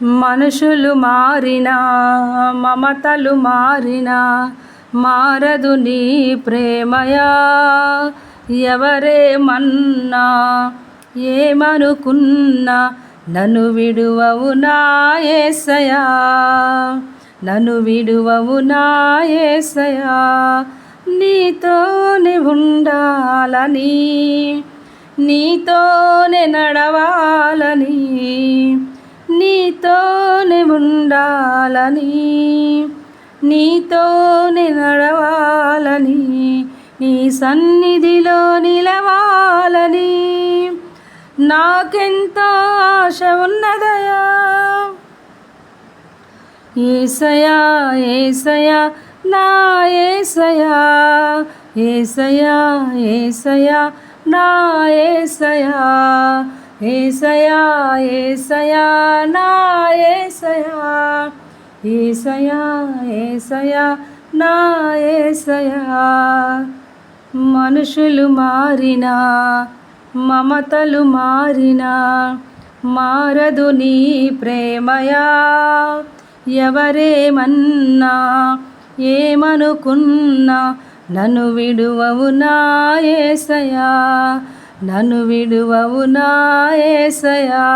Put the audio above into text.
మనుషులు మారినా మమతలు మారినా మారదు నీ ప్రేమయా. ఎవరేమన్నా ఏమనుకున్నా నన్ను విడువవు నా యేసయ్యా, నన్ను విడువవు నా యేసయ్యా. నీతోనే ఉండాలని, నీతోనే నడవాలని, నీతోనే ఉండాలని, నీతోనే నడవాలని, నీ సన్నిధిలో నిలవాలని నాకెంతో ఆశ ఉన్నదయా. యేసయ్యా యేసయ్యా నా యేసయ్యా, యేసయ్యా యేసయ్యా నా యేసయ్యా, యేసయ్యా యేసయ్యా నా యేసయ్యా, యేసయ్యా యేసయ్యా నా యేసయ్యా. మనుషులు మారినా మమతలు మారినా మారదు నీ ప్రేమయా. ఎవరేమన్నా ఏమనుకున్నా నన్ను విడువవు నా యేసయ్యా, నన్ను విడువవు నా యేసయ్యా.